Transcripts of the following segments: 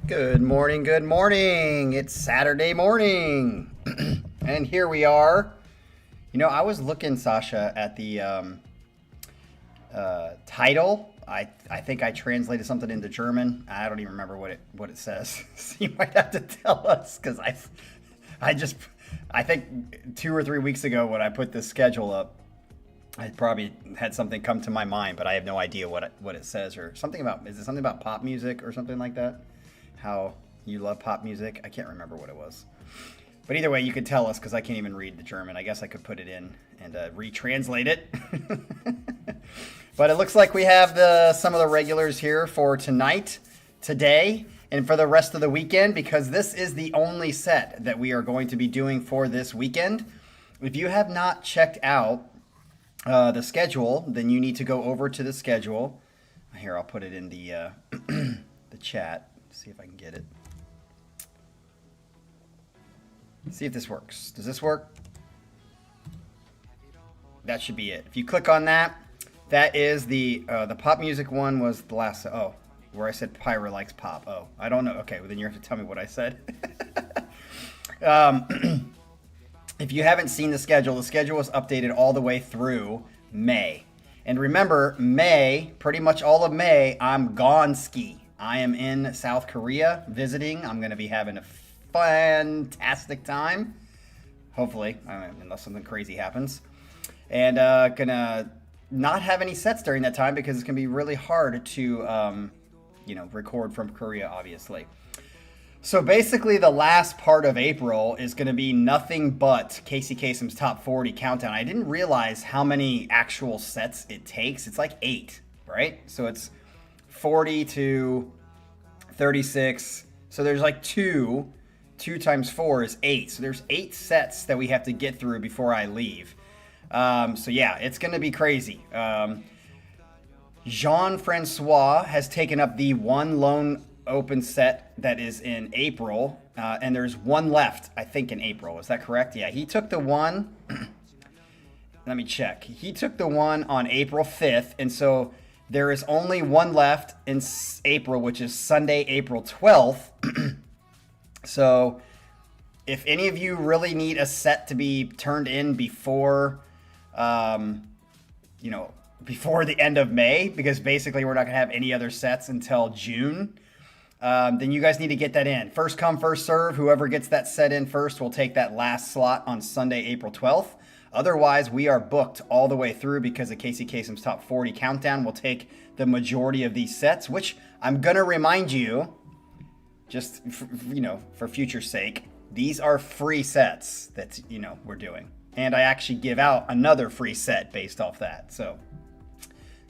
Good morning, good morning. It's Saturday morning. And here we are. You know, I was looking, Sasha, at the title. I think I translated something into German. I don't even remember what it says. So you might have to tell us because I think 2 or 3 weeks ago when I put this schedule up, I probably had something come to my mind, but I have no idea what it says or something about. Is it something about pop music or something like that? How you love pop music? I can't remember what it was. But either way, you could tell us because I can't even read the German. I guess I could put it in and retranslate it. But it looks like we have some of the regulars here for tonight, today, and for the rest of the weekend because this is the only set that we are going to be doing for this weekend. If you have not checked out the schedule, then you need to go over to the schedule. Here, I'll put it in the the chat. See if I can get it. See if this works. Does this work? That should be it. If you click on that, that is the pop music one was the last. Oh, where I said Pyra likes pop. Oh, I don't know. Okay, well then you have to tell me what I said. If you haven't seen the schedule was updated all the way through May. And remember, May, pretty much all of May, I'm gone ski. I am in South Korea visiting. I'm going to be having a fantastic time. Hopefully, unless something crazy happens. And gonna not have any sets during that time because it's going to be really hard to, record from Korea, obviously. So basically, the last part of April is going to be nothing but Casey Kasem's Top 40 Countdown. I didn't realize how many actual sets it takes. It's like 8, right? So it's 40 to 36. So there's like 2 times 4 is 8. So there's 8 sets that we have to get through before I leave. So yeah, it's going to be crazy. Jean-Francois has taken up the one lone open set that is in April. And there's one left, I think, in April. Is that correct? Yeah, he took the one. Let me check. He took the one on April 5th. And so there is only one left in April, which is Sunday, April 12th. So if any of you really need a set to be turned in before, before the end of May, because basically we're not going to have any other sets until June, then you guys need to get that in. First come, first serve. Whoever gets that set in first will take that last slot on Sunday, April 12th. Otherwise, we are booked all the way through because of Casey Kasem's Top 40 Countdown will take the majority of these sets, which I'm going to remind you, just, for future's sake, these are free sets that, we're doing. And I actually give out another free set based off that. So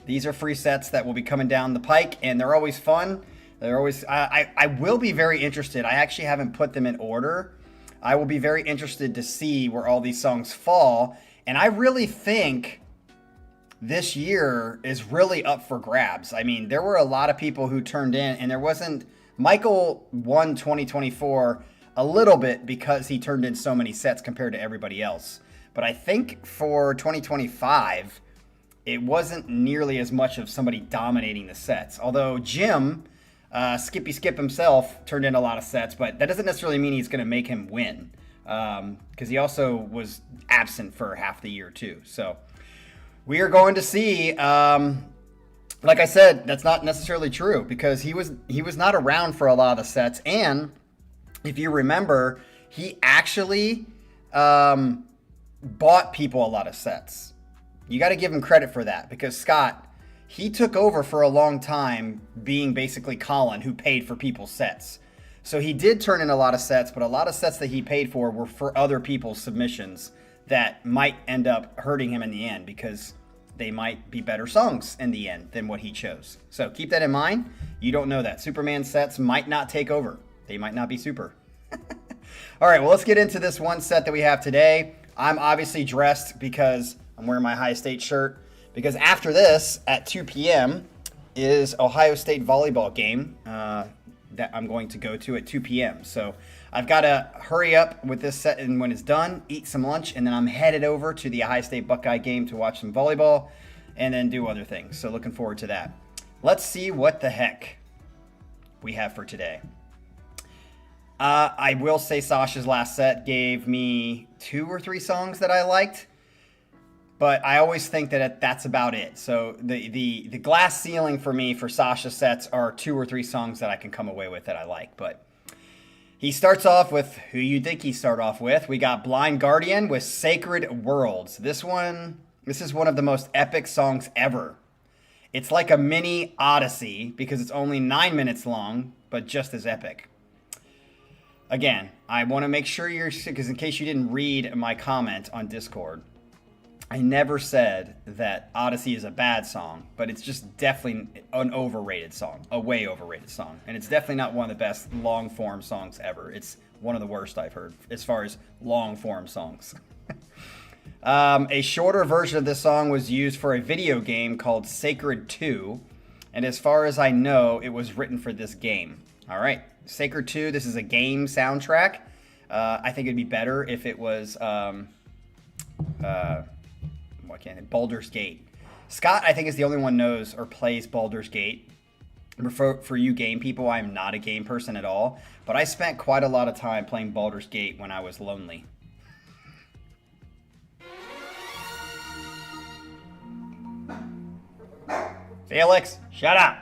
these are free sets that will be coming down the pike, and they're always fun. They're always, I will be very interested. I actually haven't put them in order. I will be very interested to see where all these songs fall. And I really think this year is really up for grabs. I mean, there were a lot of people who turned in, and there wasn't. Michael won 2024 a little bit because he turned in so many sets compared to everybody else. But I think for 2025, it wasn't nearly as much of somebody dominating the sets. Although Jim, Skippy Skip himself, turned in a lot of sets, but that doesn't necessarily mean he's going to make him win. Because he also was absent for half the year too. So we are going to see. Like I said, that's not necessarily true because he was not around for a lot of the sets. And if you remember, he actually bought people a lot of sets. You got to give him credit for that because Scott, he took over for a long time being basically Colin who paid for people's sets. So he did turn in a lot of sets, but a lot of sets that he paid for were for other people's submissions that might end up hurting him in the end because they might be better songs in the end than what he chose. So keep that in mind. You don't know that. Superman sets might not take over. They might not be super. All right, well, let's get into this one set that we have today. I'm obviously dressed because I'm wearing my Ohio State shirt because after this at 2 p.m. is Ohio State volleyball game that I'm going to go to at 2 p.m. So I've got to hurry up with this set, and when it's done, eat some lunch, and then I'm headed over to the Ohio State Buckeye game to watch some volleyball and then do other things. So looking forward to that. Let's see what the heck we have for today. I will say Sasha's last set gave me 2 or 3 songs that I liked, but I always think that that's about it. So the glass ceiling for me for Sasha sets are 2 or 3 songs that I can come away with that I like. But he starts off with who you think he start off with. We got Blind Guardian with Sacred Worlds. This is one of the most epic songs ever. It's like a mini Odyssey because it's only 9 minutes long, but just as epic. Again, I want to make sure because in case you didn't read my comment on Discord, I never said that Odyssey is a bad song, but it's just definitely an overrated song, a way overrated song. And it's definitely not one of the best long-form songs ever. It's one of the worst I've heard as far as long-form songs. A shorter version of this song was used for a video game called Sacred 2, and as far as I know, it was written for this game. All right, Sacred 2, this is a game soundtrack. I think it'd be better if it was, Baldur's Gate. Scott, I think, is the only one knows or plays Baldur's Gate. For you game people, I'm not a game person at all, but I spent quite a lot of time playing Baldur's Gate when I was lonely. Felix, shut up!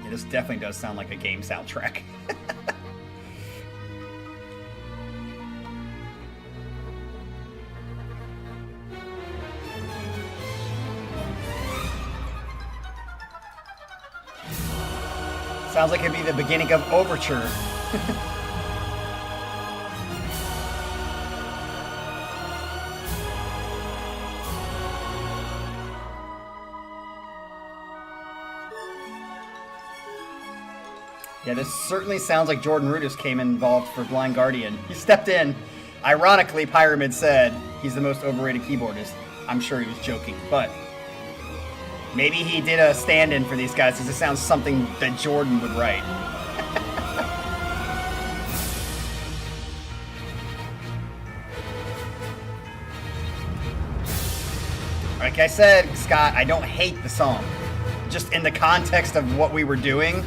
Yeah, this definitely does sound like a game soundtrack. Sounds like it'd be the beginning of Overture. Yeah, this certainly sounds like Jordan Rudess came involved for Blind Guardian. He stepped in. Ironically, Pyramid said he's the most overrated keyboardist. I'm sure he was joking, but maybe he did a stand-in for these guys because it sounds something that Jordan would write. Like I said, Scott, I don't hate the song. Just in the context of what we were doing,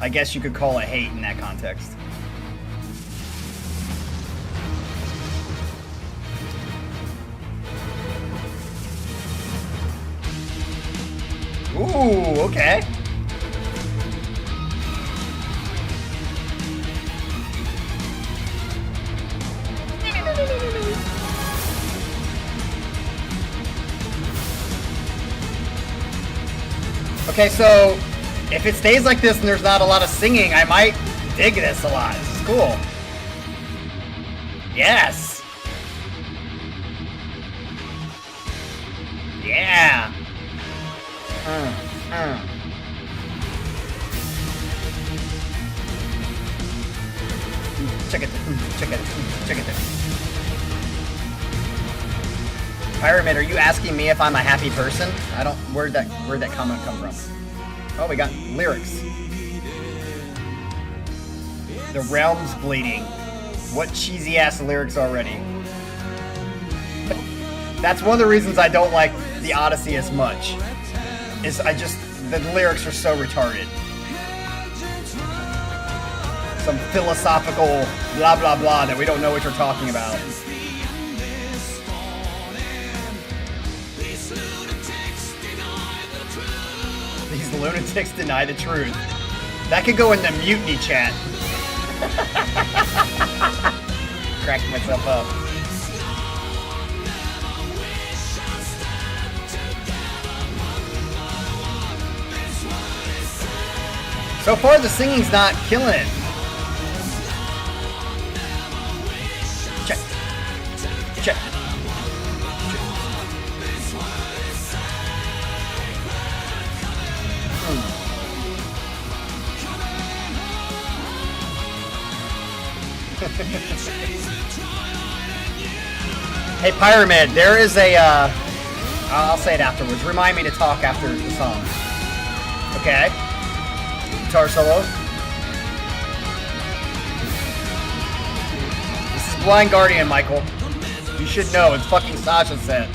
I guess you could call it hate in that context. Ooh, okay. Okay, so if it stays like this and there's not a lot of singing, I might dig this a lot. This is cool. Yes. Yeah. Check it. Check it. Pyramid, are you asking me if I'm a happy person? I don't. Where'd that comment come from? Oh, we got lyrics. The realm's bleeding. What cheesy ass lyrics already. That's one of the reasons I don't like the Odyssey as much. Is the lyrics are so retarded. Some philosophical blah blah blah that we don't know what you're talking about. These lunatics deny the truth. That could go in the mutiny chat. Cracked myself up. So far, the singing's not killing it. Check. Check. Hey, Pyramid, there is a, I'll say it afterwards. Remind me to talk after the song. Okay. Guitar solo. This is Blind Guardian, Michael. You should know, it's fucking Sasha's set.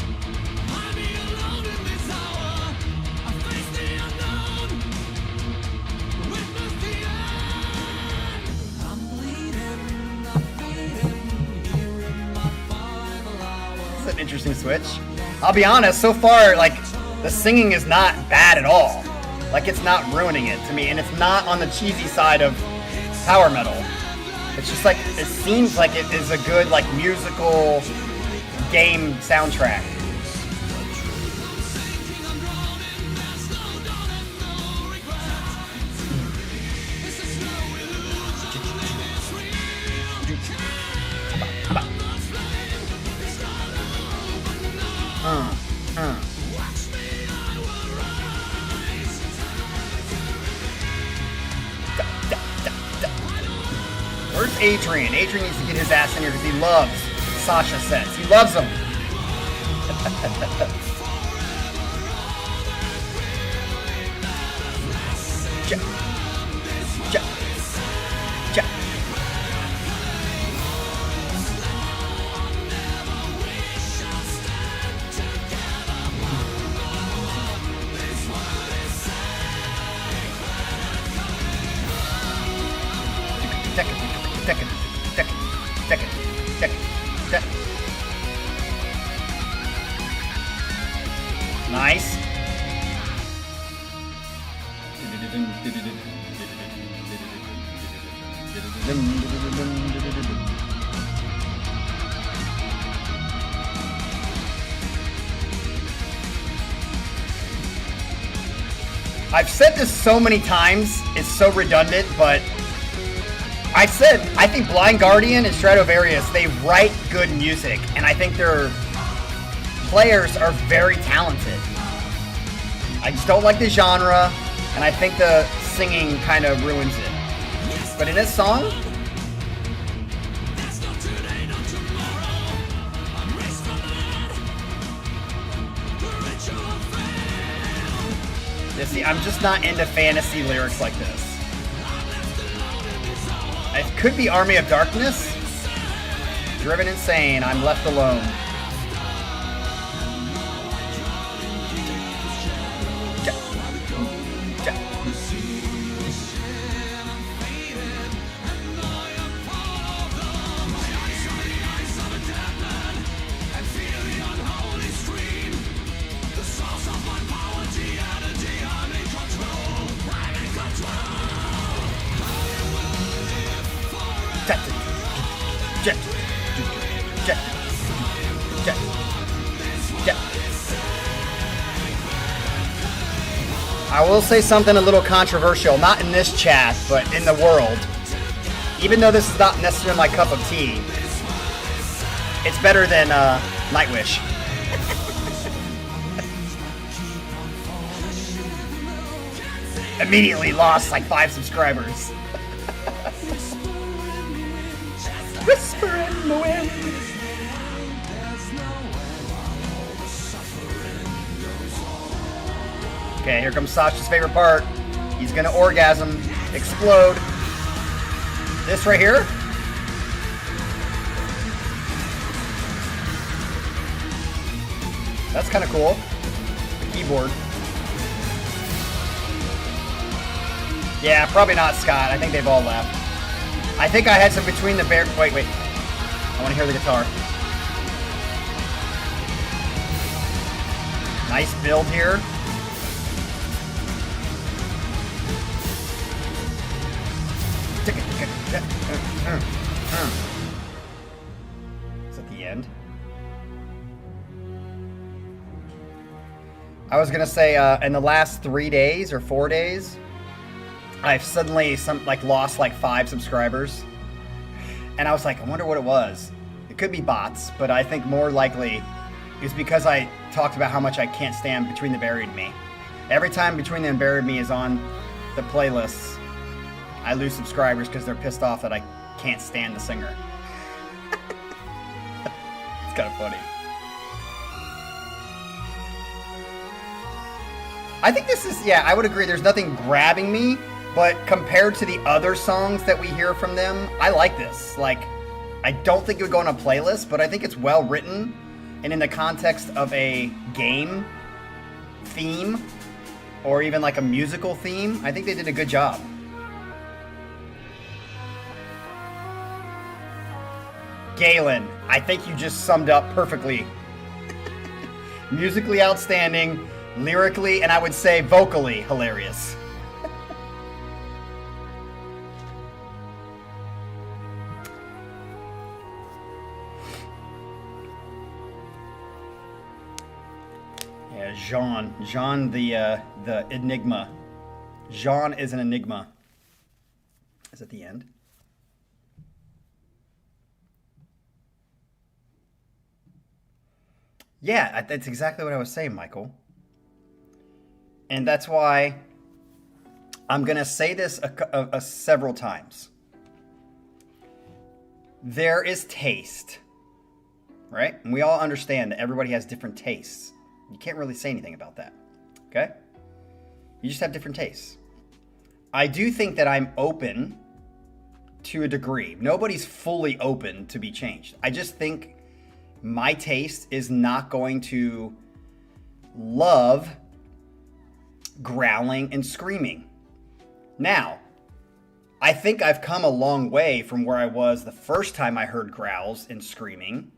interesting switch. I'll be honest, so far, like, the singing is not bad at all. Like, it's not ruining it to me, and it's not on the cheesy side of power metal. It's just like, it seems like it is a good, like, musical game soundtrack. Where's Adrian? Adrian needs to get his ass in here because he loves Sasha sets. He loves them. Nice. I've said this so many times, it's so redundant, but I think Blind Guardian and Stradivarius, they write good music, and I think their players are very talented. I just don't like the genre, and I think the singing kind of ruins it. But in this song, you see, I'm just not into fantasy lyrics like this. It could be Army of Darkness. Driven insane, I'm left alone. I will say something a little controversial, not in this chat, but in the world. Even though this is not necessarily my cup of tea, it's better than Nightwish. Immediately lost like 5 subscribers. Whisper in the wind. Okay, here comes Sasha's favorite part. He's gonna orgasm, explode. This right here. That's kind of cool. The keyboard. Yeah, probably not Scott. I think they've all left. I think I had some between the bear. Wait. I want to hear the guitar. Nice build here. Is that the end? I was gonna say in the last 3 days or 4 days, I've suddenly lost like 5 subscribers, and I was like, I wonder what it was. It could be bots, but I think more likely it's because I talked about how much I can't stand Between the Buried Me. Every time Between the Buried Me is on the playlists, I lose subscribers because they're pissed off that I can't stand the singer. It's kind of funny. I think this is, yeah, I would agree. There's nothing grabbing me, but compared to the other songs that we hear from them, I like this. Like, I don't think it would go on a playlist, but I think it's well written, and in the context of a game theme, or even like a musical theme, I think they did a good job. Galen, I think you just summed up perfectly Musically outstanding, lyrically, and I would say vocally hilarious. Yeah, Jean the enigma. Jean is an enigma. Is at the end. Yeah, that's exactly what I was saying, Michael. And that's why I'm going to say this several times. There is taste, right? And we all understand that everybody has different tastes. You can't really say anything about that, okay? You just have different tastes. I do think that I'm open to a degree. Nobody's fully open to be changed. I just think my taste is not going to love growling and screaming. Now, I think I've come a long way from where I was the first time I heard growls and screaming.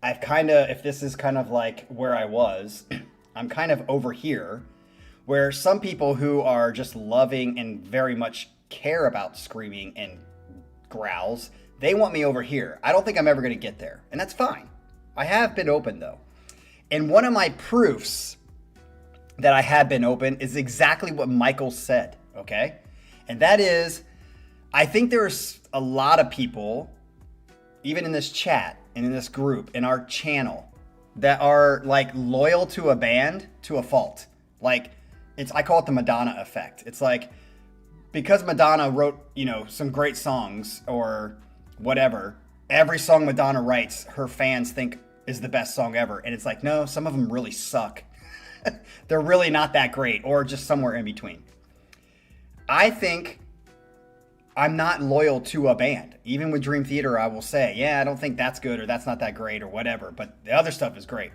I've if this is kind of like where I was, I'm kind of over here, where some people who are just loving and very much care about screaming and growls, they want me over here. I don't think I'm ever going to get there, and that's fine. I have been open though. And one of my proofs that I have been open is exactly what Michael said, okay? And that is, I think there's a lot of people, even in this chat and in this group, in our channel, that are like loyal to a band to a fault. Like, I call it the Madonna effect. It's like, because Madonna wrote, some great songs or whatever, every song Madonna writes, her fans think is the best song ever. And it's like, no, some of them really suck. They're really not that great, or just somewhere in between. I think I'm not loyal to a band. Even with Dream Theater, I will say, yeah, I don't think that's good or that's not that great or whatever. But the other stuff is great.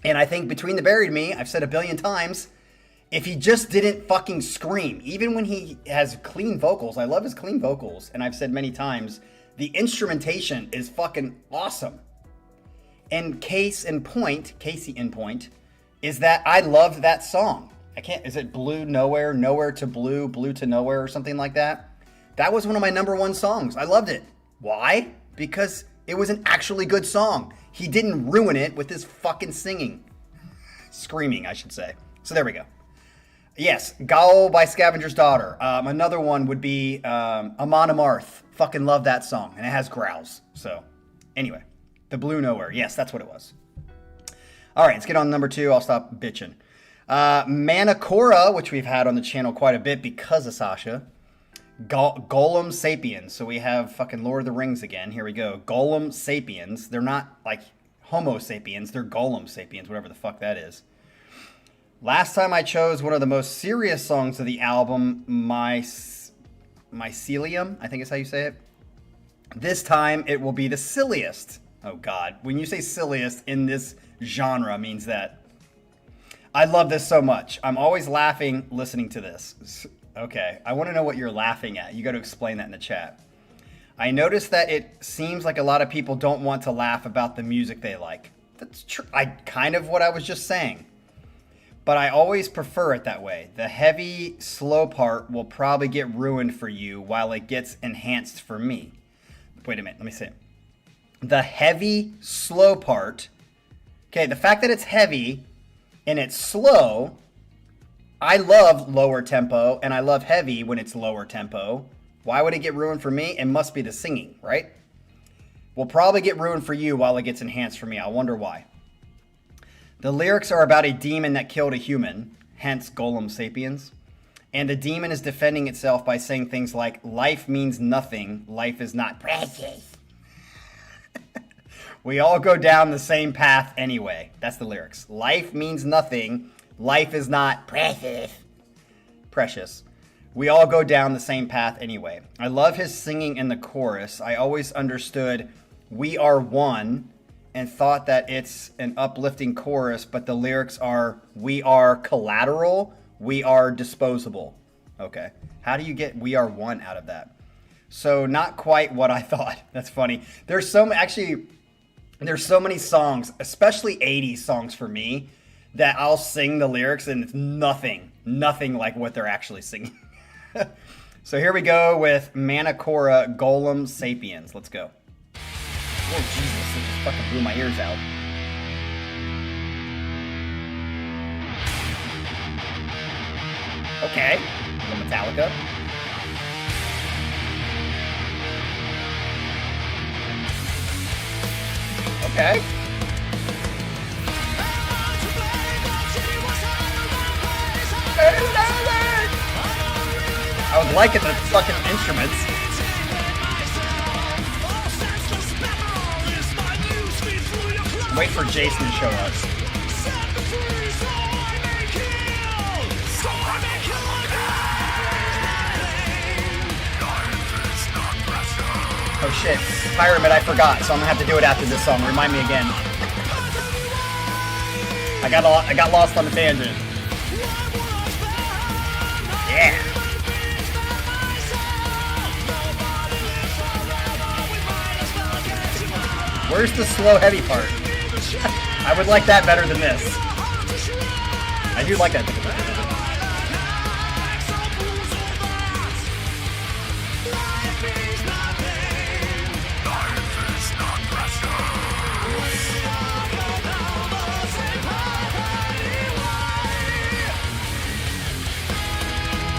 And I think Between the Buried Me, I've said a billion times, if he just didn't fucking scream, even when he has clean vocals, I love his clean vocals. And I've said many times, the instrumentation is fucking awesome. And Casey in point, is that I loved that song. Is it Blue Nowhere, Nowhere to Blue, Blue to Nowhere or something like that? That was one of my number one songs. I loved it. Why? Because it was an actually good song. He didn't ruin it with his fucking singing. Screaming, I should say. So there we go. Yes, Gowl by Scavenger's Daughter. Another one would be Amon Amarth. Fucking love that song. And it has growls. So, anyway. The Blue Nowhere. Yes, that's what it was. All right, let's get on number 2. I'll stop bitching. Manticora, which we've had on the channel quite a bit because of Sasha. Golem Sapiens. So we have fucking Lord of the Rings again. Here we go. Golem Sapiens. They're not like Homo sapiens. They're Golem Sapiens, whatever the fuck that is. Last time I chose one of the most serious songs of the album, Mycelium, I think is how you say it. This time it will be the silliest. Oh God, when you say silliest in this genre means that I love this so much. I'm always laughing listening to this. Okay, I want to know what you're laughing at. You got to explain that in the chat. I noticed that it seems like a lot of people don't want to laugh about the music they like. That's true. Kind of what I was just saying. But I always prefer it that way. The heavy, slow part will probably get ruined for you while it gets enhanced for me. Wait a minute, let me see it. The heavy, slow part. Okay, the fact that it's heavy and it's slow, I love lower tempo and I love heavy when it's lower tempo. Why would it get ruined for me? It must be the singing, right? Will probably get ruined for you while it gets enhanced for me. I wonder why. The lyrics are about a demon that killed a human, hence Golem Sapiens. And the demon is defending itself by saying things like, life means nothing, life is not precious. We all go down the same path anyway. That's the lyrics. Life means nothing, life is not precious. We all go down the same path anyway. I love his singing in the chorus. I always understood we are one and thought that it's an uplifting chorus, but the lyrics are, we are collateral, we are disposable. Okay. How do you get we are one out of that? So not quite what I thought. That's funny. There's actually, There's so many songs, especially 80s songs for me, that I'll sing the lyrics and it's nothing like what they're actually singing. So here we go with Manticora Golem Sapiens. Let's go. Oh, Jesus, it just fucking blew my ears out. Okay, the Metallica. Okay. I was liking the fucking instruments. Wait for Jason to show up. Oh shit, Pyramid, I forgot, so I'm gonna have to do it after this song. Remind me again. I got lost on the tangent. Yeah. Where's the slow heavy part? I would like that better than this. I do like that.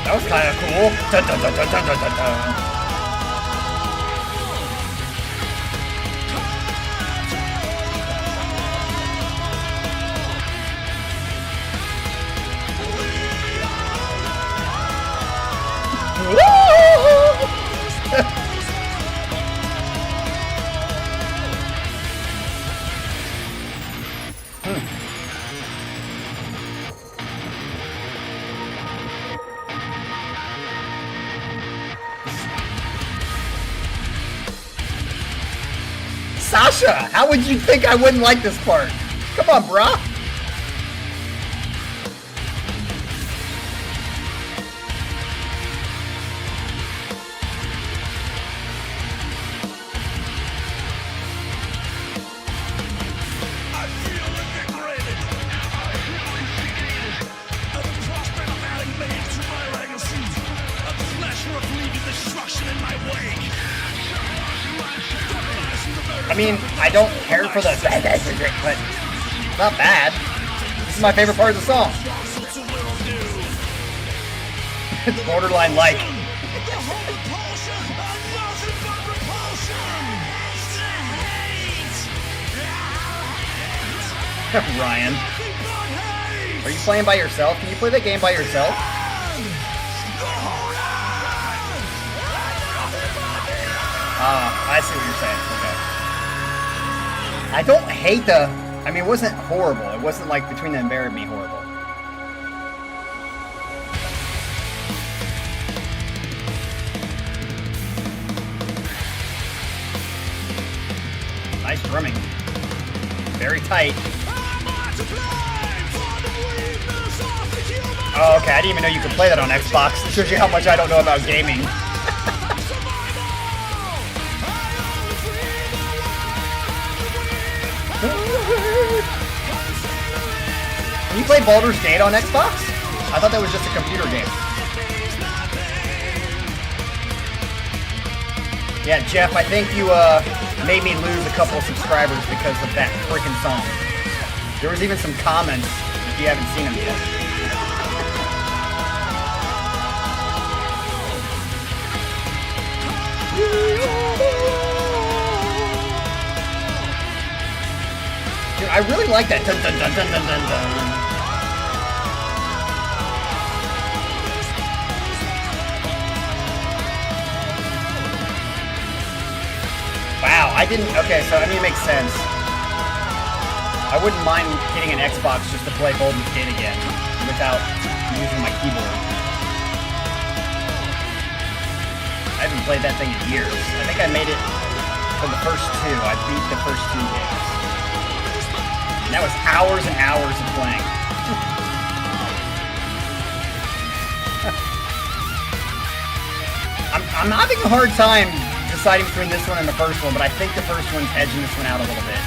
That was kind of cool. Dun, dun, dun, dun, dun, dun, dun, dun. Sasha, how would you think I wouldn't like this part? Come on, brah. I mean, I don't care for the but it's not bad. This is my favorite part of the song. It's borderline like. Ryan. Are you playing by yourself? Can you play that game by yourself? I see what you're saying. Okay. I don't hate the... I mean, it wasn't horrible. It wasn't like Between Them and Buried Me horrible. Nice drumming. Very tight. Oh, okay. I didn't even know you could play that on Xbox. It shows you how much I don't know about gaming. Can you play Baldur's Gate on Xbox? I thought that was just a computer game. Yeah, Jeff, I think you made me lose a couple of subscribers because of that freaking song. There was even some comments if you haven't seen them yet. Dude, I really like that. Dun, dun, dun, dun, dun, dun, dun. Wow, I didn't... Okay, so I mean, it makes sense. I wouldn't mind getting an Xbox just to play Baldur's Gate again without using my keyboard. I haven't played that thing in years. I think I made it for the first two. I beat the first two games. And that was hours and hours of playing. I'm having a hard time deciding between this one and the first one, but I think the first one's edging this one out a little bit.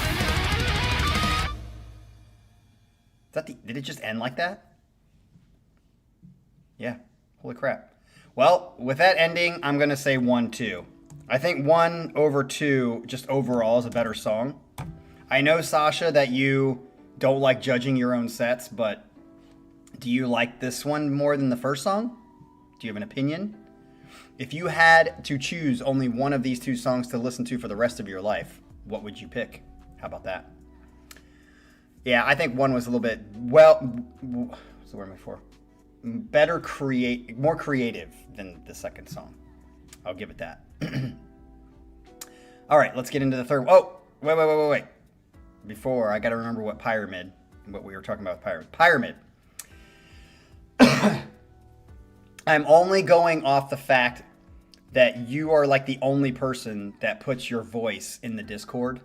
Did it just end like that? Yeah. Holy crap. Well, with that ending, I'm going to say 1-2. I think 1 over 2 just overall is a better song. I know, Sasha, that you don't like judging your own sets, but do you like this one more than the first song? Do you have an opinion? If you had to choose only one of these 2 songs to listen to for the rest of your life, what would you pick? How about that? Yeah, I think 1 was a little bit, what's the word I'm looking for? More creative than the second song. I'll give it that. All right, let's get into the third. Oh, wait. Before, I got to remember what we were talking about with Pyramid. I'm only going off the fact that you are like the only person that puts your voice in the Discord.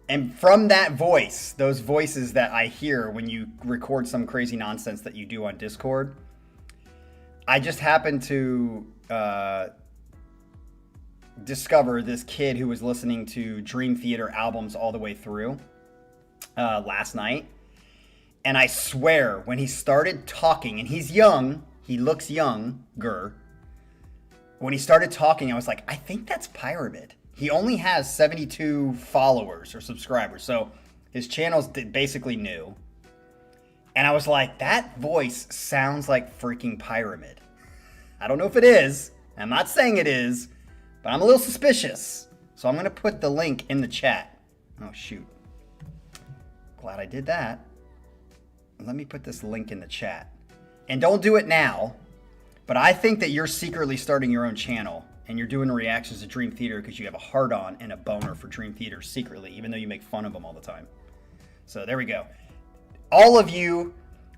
And from that voice, those voices that I hear when you record some crazy nonsense that you do on Discord, I just happened to discover this kid who was listening to Dream Theater albums all the way through last night. And I swear, when he started talking, and he's young, he looks younger. When he started talking, I was like, I think that's Pyramid. He only has 72 followers or subscribers, so his channel's basically new. And I was like, that voice sounds like freaking Pyramid. I don't know if it is. I'm not saying it is, but I'm a little suspicious. So I'm going to put the link in the chat. Oh, shoot. Glad I did that. Let me put this link in the chat. And don't do it now, but I think that you're secretly starting your own channel. And you're doing reactions to Dream Theater because you have a hard-on and a boner for Dream Theater secretly, even though you make fun of them all the time. So there we go. All of you,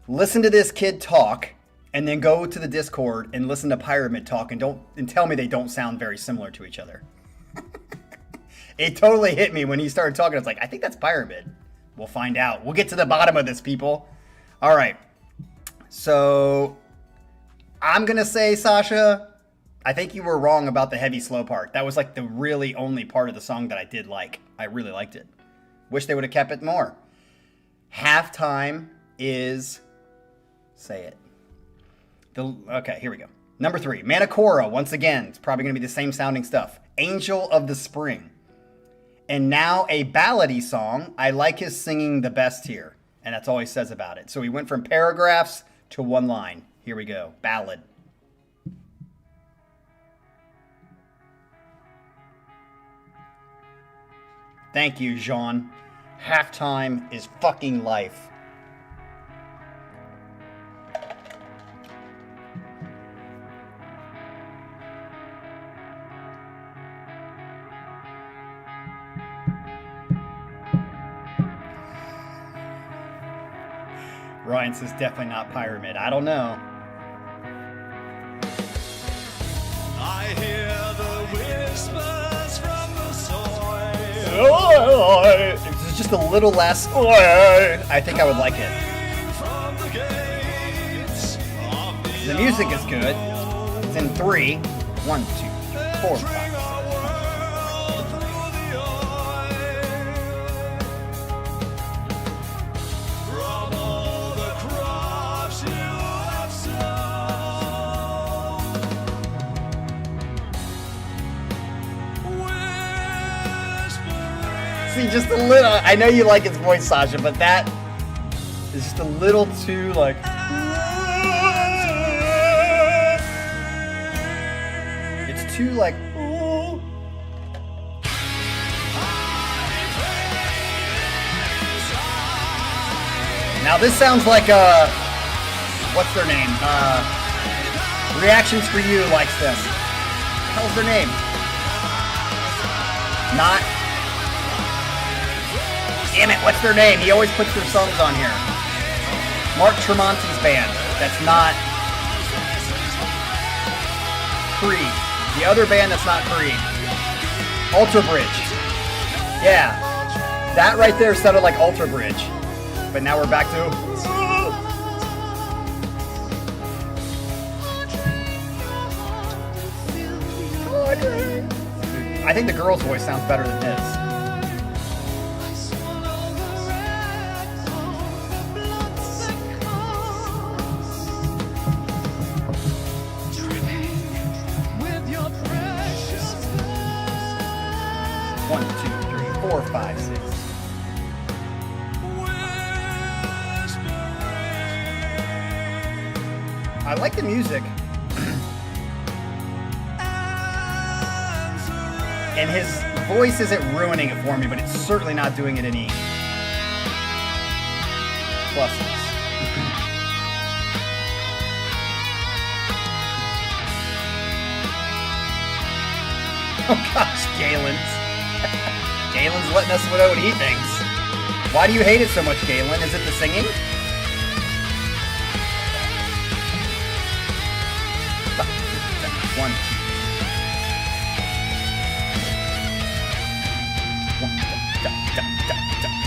listen to this kid talk, and then go to the Discord and listen to Pyramid talk, and tell me they don't sound very similar to each other. It totally hit me when he started talking. I was like, I think that's Pyramid. We'll find out. We'll get to the bottom of this, people. All right. So I'm going to say, Sasha, I think you were wrong about the heavy slow part. That was like the really only part of the song that I did like. I really liked it. Wish they would have kept it more. Halftime is... Say it. Okay, here we go. Number 3, Manticora. Once again, it's probably going to be the same sounding stuff. Angel of the Spring. And now a ballady song. I like his singing the best here. And that's all he says about it. So he went from paragraphs to 1 line. Here we go. Ballad. Thank you, Jean. Halftime is fucking life. Ryan says definitely not Pyramid. I don't know. I hear the whispers from the soil. It's just a little less. I think I would like it. The music is good. It's in 3. 1, 2, 4, 5. See, just a little. I know you like his voice, Sasha, but that is just a little too like. It's too like. Now this sounds like what's their name? Reactions for You likes them. What the hell's their name? Not. Damn it, what's their name? He always puts their songs on here. Mark Tremonti's band. That's not Creed. The other band that's not Creed. Alter Bridge. Yeah. That right there sounded like Alter Bridge. But now we're back to... I think the girl's voice sounds better than his. 4, 5, 6. I like the music. And his voice isn't ruining it for me, but it's certainly not doing it any pluses. Oh gosh, Galen's. Galen's letting us know what he thinks. Why do you hate it so much, Galen? Is it the singing? One,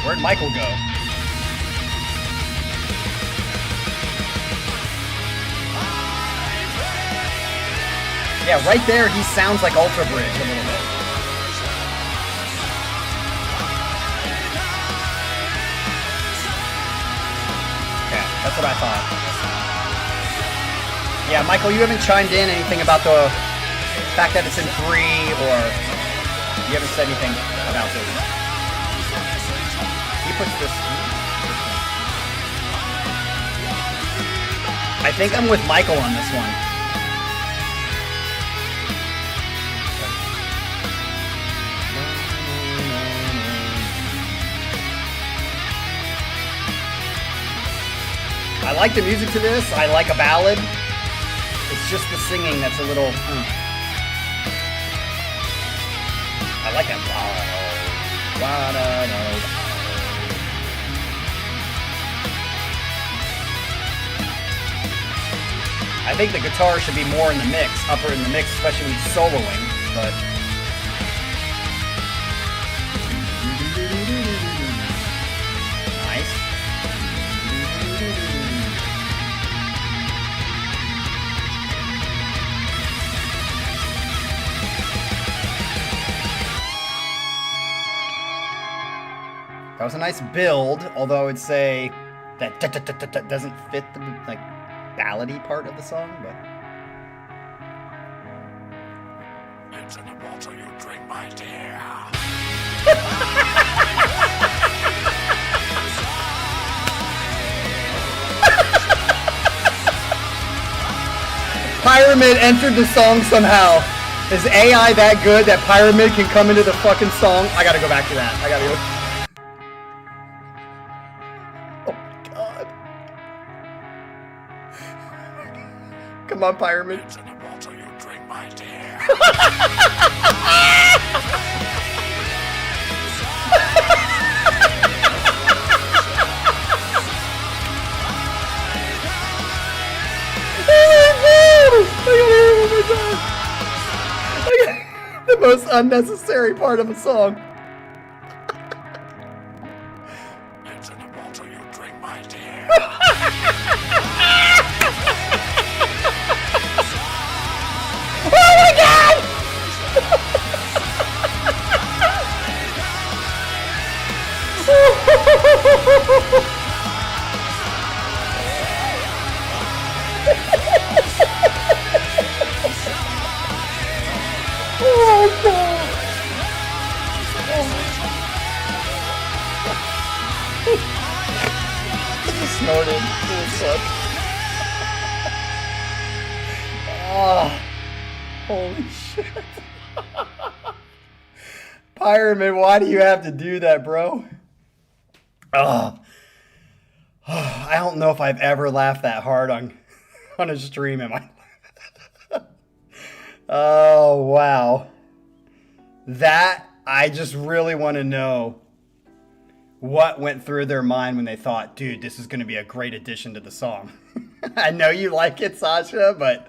where'd Michael go? Yeah, right there he sounds like Ultra Bridge a little bit. Okay, that's what I thought. Yeah, Michael, you haven't chimed in anything about the fact that it's in 3, or you haven't said anything about this. He puts this. I think I'm with Michael on this one. I like the music to this. I like a ballad. It's just the singing that's a little. I like that. I think the guitar should be more in the mix, upper in the mix, especially when he's soloing. But nice. That was a nice build, although I would say that doesn't fit the like ballady part of the song, but it's in the bottle you drink, my dear. Pyramid entered the song somehow. Is AI that good that Pyramid can come into the fucking song? I gotta go back to that. I gotta go. Come on, Pyramid. It's in the bottle you drink, my dear. The most unnecessary part of a song. It's in the bottle you drink, my dear. Oh God! Snorted. Oh, holy shit! Pyramid, why do you have to do that, bro? Oh, I don't know if I've ever laughed that hard on a stream in my life. Oh, wow. That, I just really want to know what went through their mind when they thought, dude, this is going to be a great addition to the song. I know you like it, Sasha, but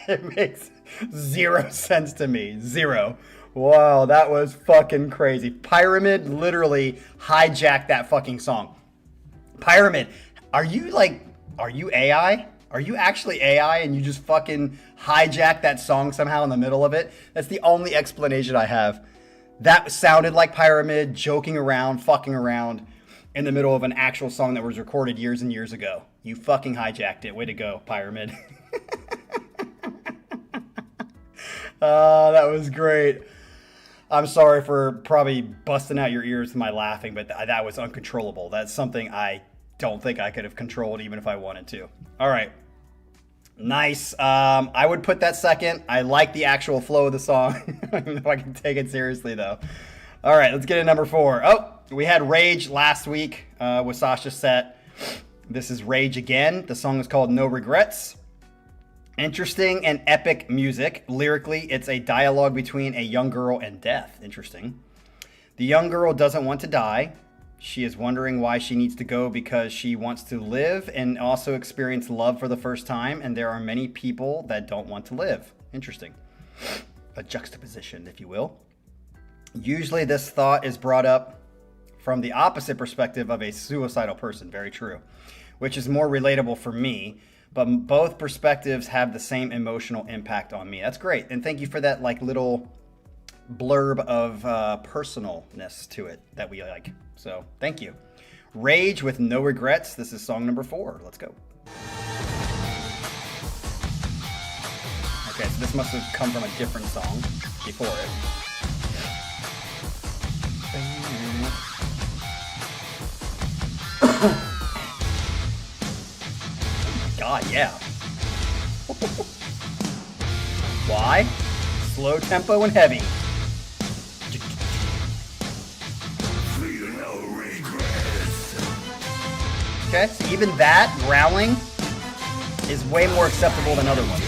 it makes 0 sense to me. 0. Wow, that was fucking crazy. Pyramid literally hijacked that fucking song. Pyramid, are you AI? Are you actually AI and you just fucking hijacked that song somehow in the middle of it? That's the only explanation I have. That sounded like Pyramid joking around, fucking around in the middle of an actual song that was recorded years and years ago. You fucking hijacked it. Way to go, Pyramid. That was great. I'm sorry for probably busting out your ears with my laughing, but that was uncontrollable. That's something I don't think I could have controlled even if I wanted to. All right. Nice. I would put that second. I like the actual flow of the song. I don't know if I can take it seriously, though. All right, let's get to number 4. Oh, we had Rage last week with Sasha's set. This is Rage again. The song is called No Regrets. Interesting and epic music. Lyrically, it's a dialogue between a young girl and death. Interesting. The young girl doesn't want to die. She is wondering why she needs to go because she wants to live and also experience love for the first time. And there are many people that don't want to live. Interesting. A juxtaposition, if you will. Usually this thought is brought up from the opposite perspective of a suicidal person. Very true. Which is more relatable for me. But both perspectives have the same emotional impact on me. That's great. And thank you for that like little blurb of personalness to it that we like. So thank you. Rage with No Regrets. This is song number 4. Let's go. Okay, so this must have come from a different song before it. God, yeah. Why? Slow tempo and heavy. Okay, so even that growling is way more acceptable than other ones.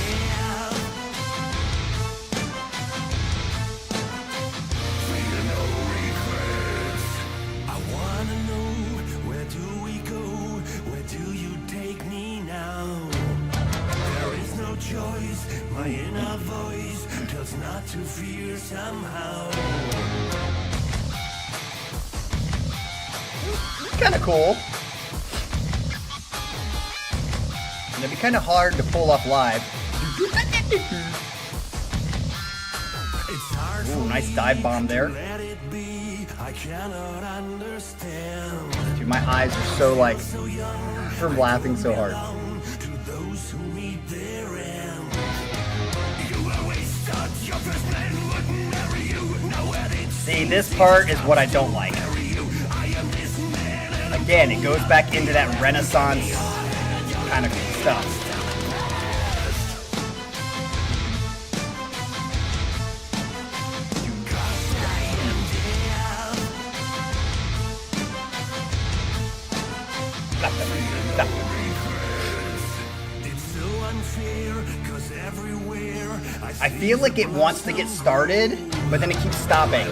My inner voice tells not to fear somehow. Kind of cool. And it'd be kind of hard to pull off live. Ooh, nice dive bomb there. Dude, my eyes are so like from laughing so hard. See, this part is what I don't like. Again, it goes back into that Renaissance kind of stuff. I feel like it wants to get started, but then it keeps stopping.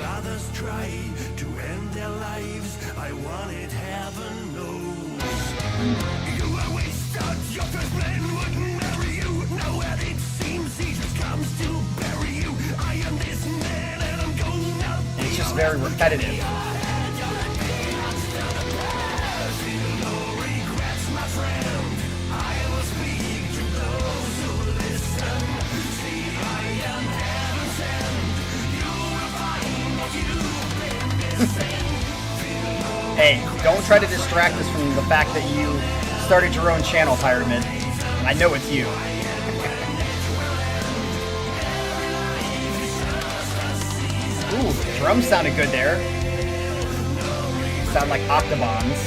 And it's just very repetitive. Hey, don't try to distract us from the fact that you started your own channel, Pyramid. I know it's you. Ooh, the drums sounded good there. Sound like octavons.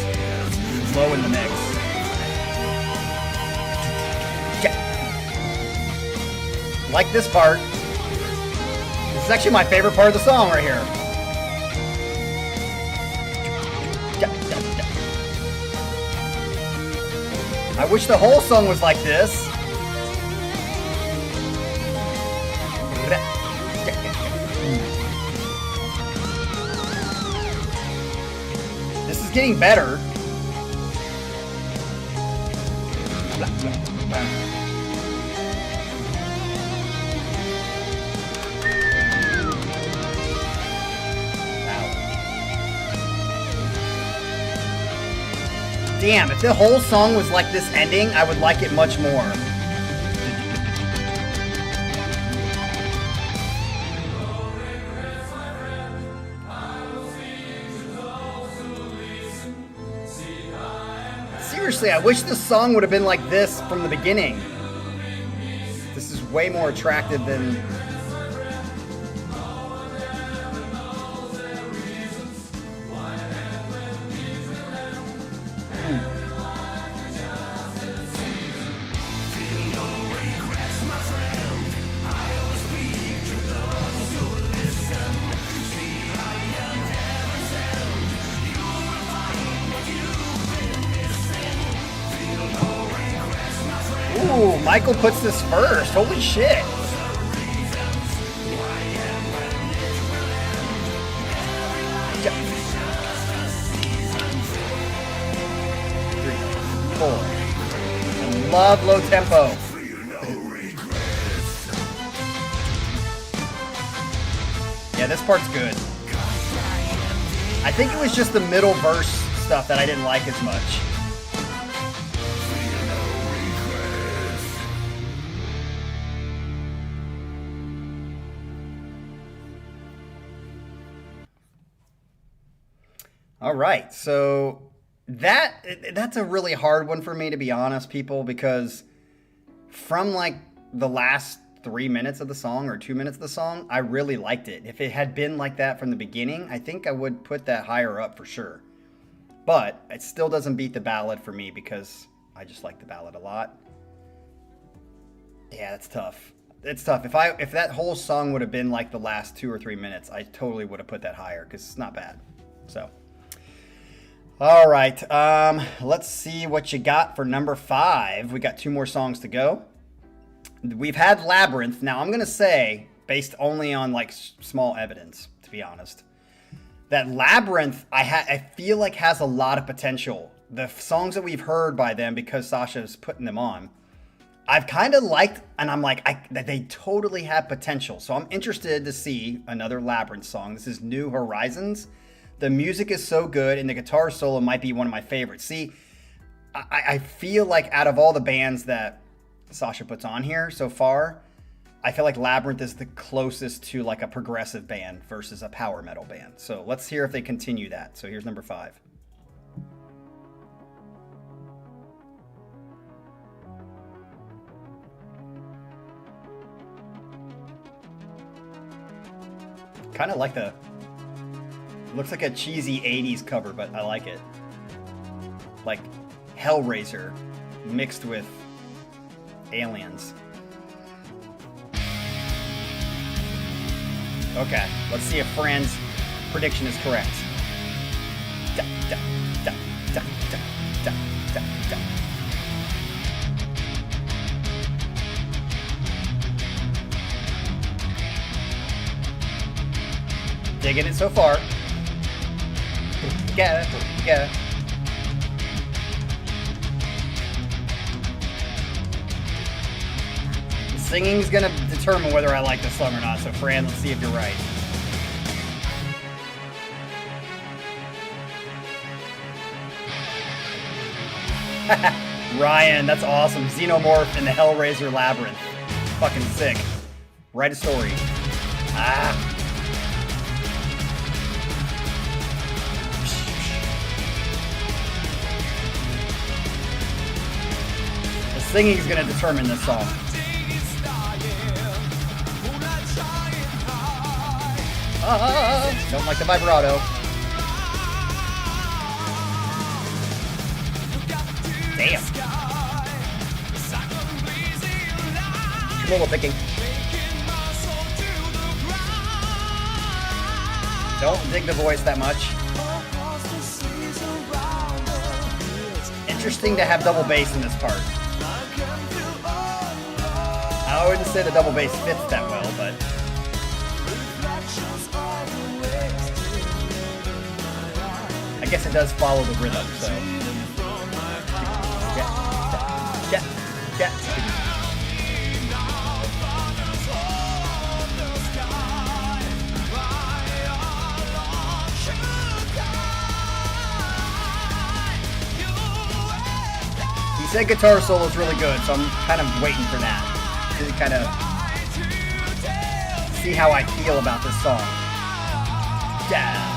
Low in the mix. Like this part. This is actually my favorite part of the song right here. I wish the whole song was like this. This is getting better. Damn, if the whole song was like this ending, I would like it much more. Seriously, I wish this song would have been like this from the beginning. This is way more attractive than... Michael puts this first. Holy shit. I love low tempo. Yeah, this part's good. I think it was just the middle verse stuff that I didn't like as much. All right, so that's a really hard one for me, to be honest, people, because from like the last 3 minutes of the song or 2 minutes of the song, I really liked it. If it had been like that from the beginning, I think I would put that higher up for sure. But it still doesn't beat the ballad for me because I just like the ballad a lot. Yeah, that's tough. It's tough. If that whole song would have been like the last 2 or 3 minutes, I totally would have put that higher because it's not bad. So, all right. Let's see what you got for number 5. We got 2 more songs to go. We've had Labyrinth. Now, I'm going to say, based only on like small evidence, to be honest, that Labyrinth, I feel like has a lot of potential. The songs that we've heard by them, because Sasha's putting them on, I've kind of liked, and I'm like, that they totally have potential. So I'm interested to see another Labyrinth song. This is New Horizons. The music is so good, and the guitar solo might be one of my favorites. See, I feel like out of all the bands that Sasha puts on here so far, I feel like Labyrinth is the closest to like a progressive band versus a power metal band. So let's hear if they continue that. So here's number 5. Kind of like it looks like a cheesy 80s cover, but I like it. Like Hellraiser mixed with aliens. Okay, let's see if Fran's prediction is correct. Da, da, da, da, da, da, da, da. Digging it so far. Yeah, yeah. Singing's gonna determine whether I like this song or not. So Fran, let's see if you're right. Ryan, that's awesome. Xenomorph in the Hellraiser Labyrinth. Fucking sick. Write a story. Ah. The singing's gonna determine this song. Don't like the vibrato. Damn. Tremolo picking. Don't dig the voice that much. Interesting to have double bass in this part. I wouldn't say the double bass fits that well, but I guess it does follow the rhythm, so. Yeah. He said guitar solo is really good, so I'm kind of waiting for that to kind of see how I feel about this song. Yeah.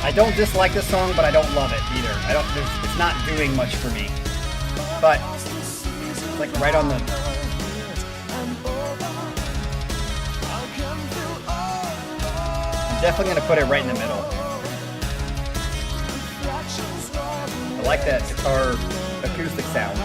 I don't dislike this song, but I don't love it either. It's not doing much for me. But like right on the definitely going to put it right in the middle. I like that guitar acoustic sound.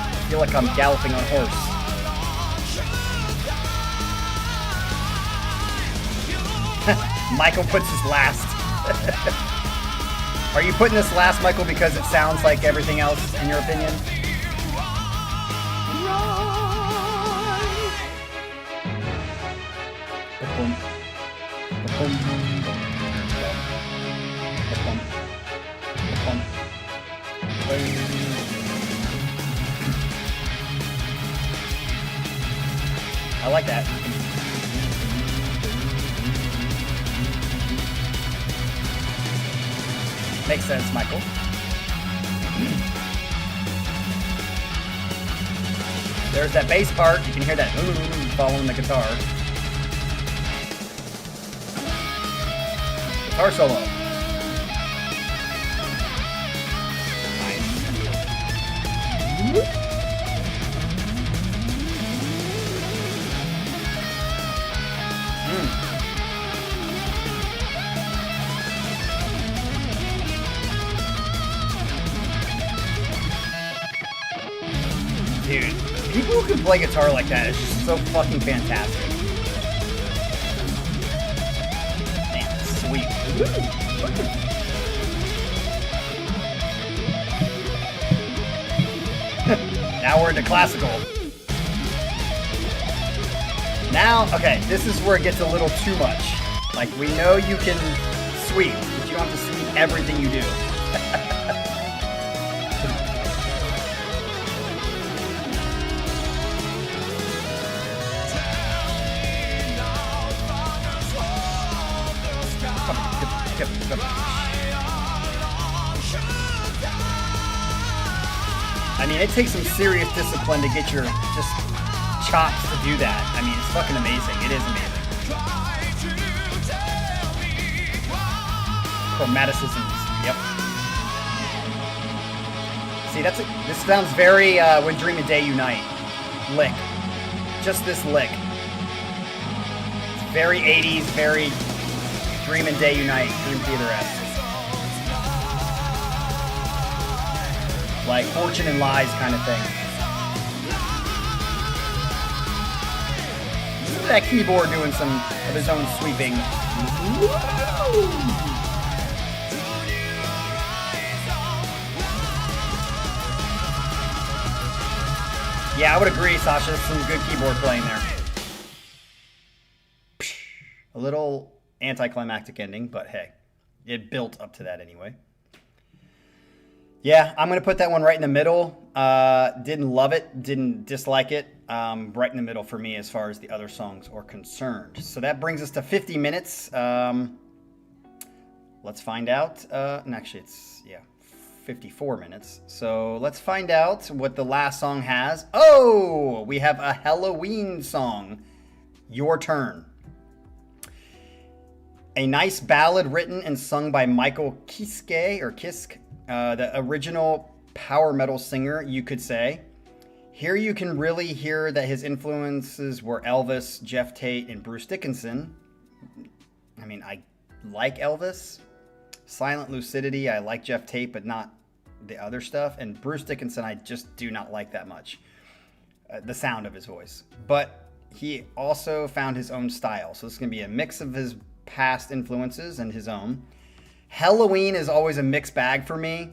I feel like I'm galloping on a horse. Michael puts his last. Are you putting this last, Michael, because it sounds like everything else, in your opinion? I like that. Makes sense, Michael. There's that bass part. You can hear that following the guitar. Guitar solo. Dude, people who can play guitar like that is just so fucking fantastic. Man, sweet. Now we're into classical. Now, okay, this is where it gets a little too much. Like, we know you can sweep, but you don't have to sweep everything you do. I mean, it takes some serious discipline to get your just chops to do that. I mean, it's fucking amazing. It is amazing. Chromaticisms. Yep. See, this sounds very When Dream and Day Unite. Lick. Just this lick. It's very 80s, very Dream and Day Unite, Dream Theater-esque. Like Fortune and Lies kind of thing. Look at that keyboard doing some of his own sweeping. Yeah, I would agree, Sasha. Some good keyboard playing there. A little anticlimactic ending, but hey, it built up to that anyway. Yeah, I'm going to put that one right in the middle. Didn't love it, didn't dislike it. Right in the middle for me as far as the other songs are concerned. So that brings us to 50 minutes. Let's find out. And actually, it's, 54 minutes. So let's find out what the last song has. Oh, we have a Helloween song. Your Turn. A nice ballad written and sung by Michael Kiske, or Kiske. The original power metal singer, you could say. Here you can really hear that his influences were Elvis, Jeff Tate, and Bruce Dickinson. I mean, I like Elvis. Silent Lucidity, I like Jeff Tate, but not the other stuff. And Bruce Dickinson, I just do not like that much. The sound of his voice. But he also found his own style. So this is going to be a mix of his past influences and his own. Helloween is always a mixed bag for me.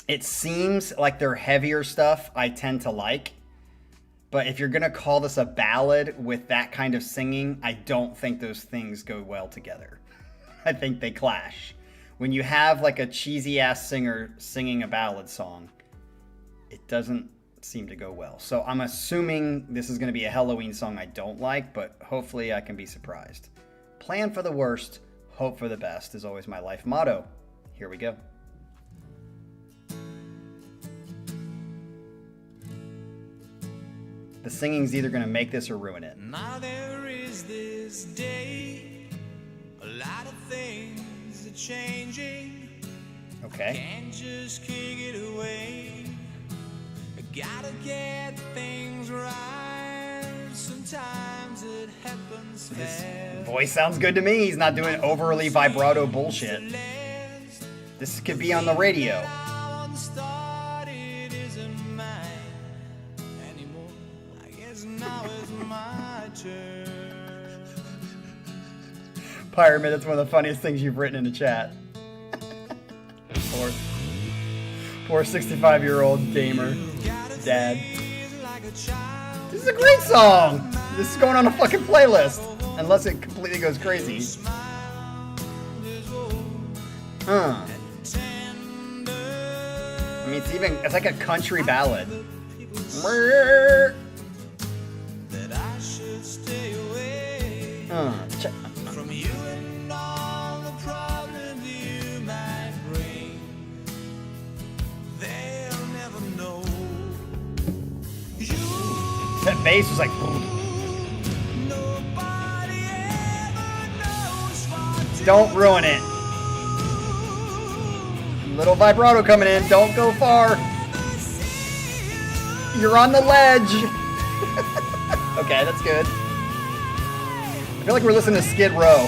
It seems like their heavier stuff I tend to like. But if you're going to call this a ballad with that kind of singing, I don't think those things go well together. I think they clash. When you have like a cheesy ass singer singing a ballad song, it doesn't seem to go well. So I'm assuming this is going to be a Helloween song I don't like, but hopefully I can be surprised. Plan for the worst. Hope for the best is always my life motto. Here we go. The singing's either going to make this or ruin it. Now there is this day, a lot of things are changing. Okay. Can't just kick it away. Gotta get things right. Sometimes it happens fast. Voice sounds good to me. He's not doing overly vibrato bullshit. This could be on the radio. Pyramid, that's one of the funniest things you've written in the chat. Poor 65-year-old gamer dad. This is a great song. This is going on a fucking playlist, unless it completely goes crazy. I mean, it's like a country ballad. Check. From you and all the problems you might bring, they'll never know. That bass was like. Nobody ever knows what Don't ruin it. Little vibrato coming in. Don't go far. You're on the ledge. Okay, that's good. I feel like we're listening to Skid Row.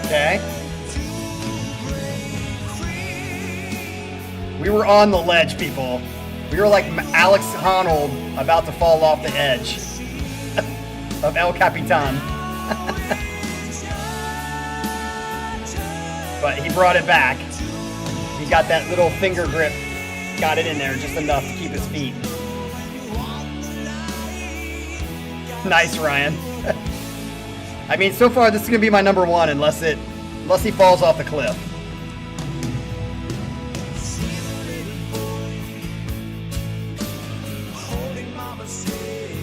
Okay. We were on the ledge, people. We were like Alex Honnold about to fall off the edge of El Capitan. But he brought it back. He got that little finger grip, got it in there just enough to keep his feet. Nice, Ryan. I mean, so far this is gonna be my number one unless he falls off the cliff.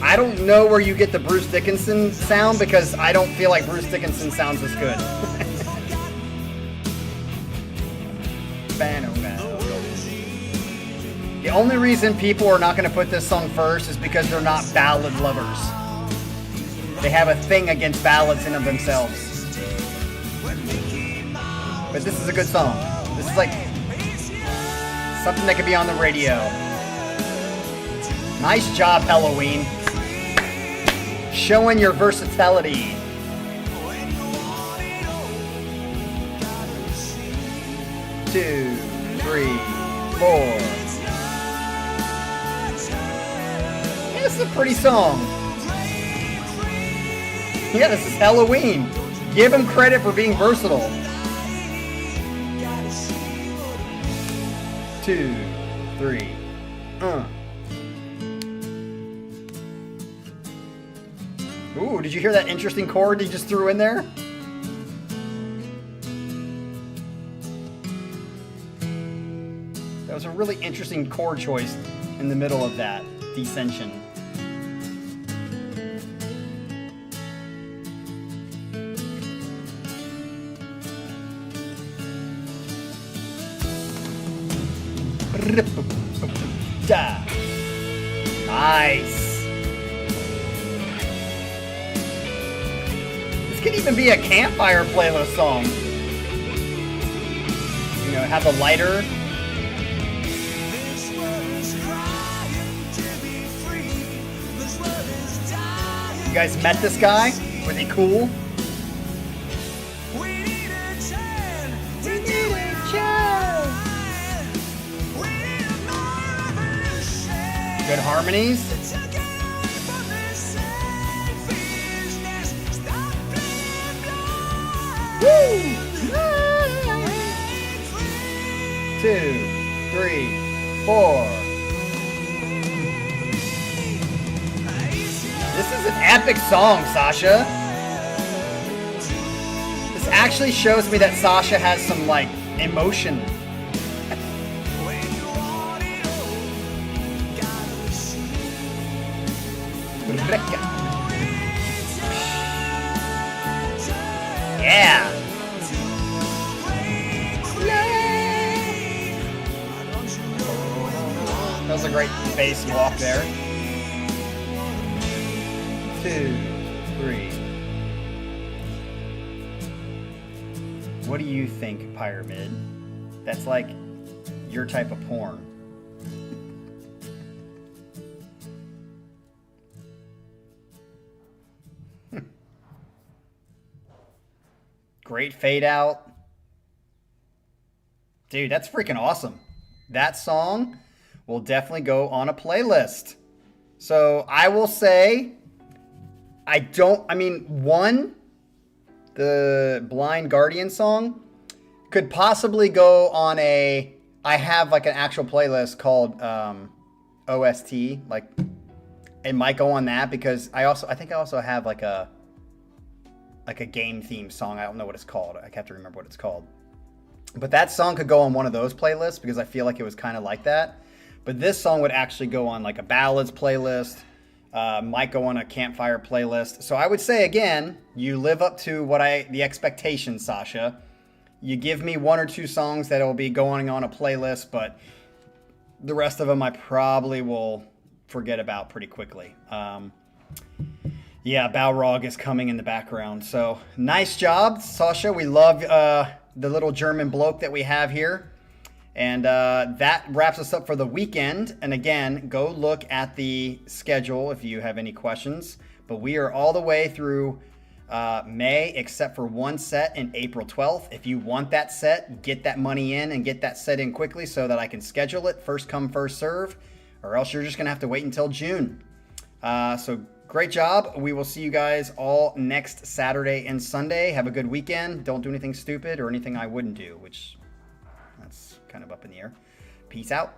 I don't know where you get the Bruce Dickinson sound because I don't feel like Bruce Dickinson sounds as good. The only reason people are not going to put this song first is because they're not ballad lovers. They have a thing against ballads in of themselves. But this is a good song. This is like something that could be on the radio. Nice job, Helloween. Showing your versatility. Two, three, four. Yeah, this is a pretty song. Yeah, this is Helloween. Give him credit for being versatile. 2, 3. Ooh, did you hear that interesting chord he just threw in there? That was a really interesting chord choice in the middle of that descension. Nice. This could even be a campfire playlist song. You know, have the lighter. You guys met this guy? Was he cool? Good harmonies. Woo! 2, 3, 4. This is an epic song, Sasha. This actually shows me that Sasha has some, like, emotion. Yeah. That was a great bass walk there. 2, 3. What do you think, Pyramid? That's like your type of porn. Great fade out. Dude, that's freaking awesome. That song will definitely go on a playlist. So I will say, one, the Blind Guardian song could possibly go on I have like an actual playlist called OST. Like, it might go on that because I think I also have like a game theme song. I don't know what it's called. I have to remember what it's called. But that song could go on one of those playlists because I feel like it was kind of like that. But this song would actually go on like a ballads playlist. Might go on a campfire playlist. So I would say, again, you live up to the expectations, Sasha. You give me 1 or 2 songs that will be going on a playlist, but the rest of them I probably will forget about pretty quickly. Yeah, Balrog is coming in the background. So nice job, Sasha. We love the little German bloke that we have here. And that wraps us up for the weekend. And again, go look at the schedule if you have any questions. But we are all the way through May, except for one set in April 12th. If you want that set, get that money in and get that set in quickly so that I can schedule it. First come, first serve. Or else you're just going to have to wait until June. So great job. We will see you guys all next Saturday and Sunday. Have a good weekend. Don't do anything stupid or anything I wouldn't do, which that's kind of up in the air. Peace out.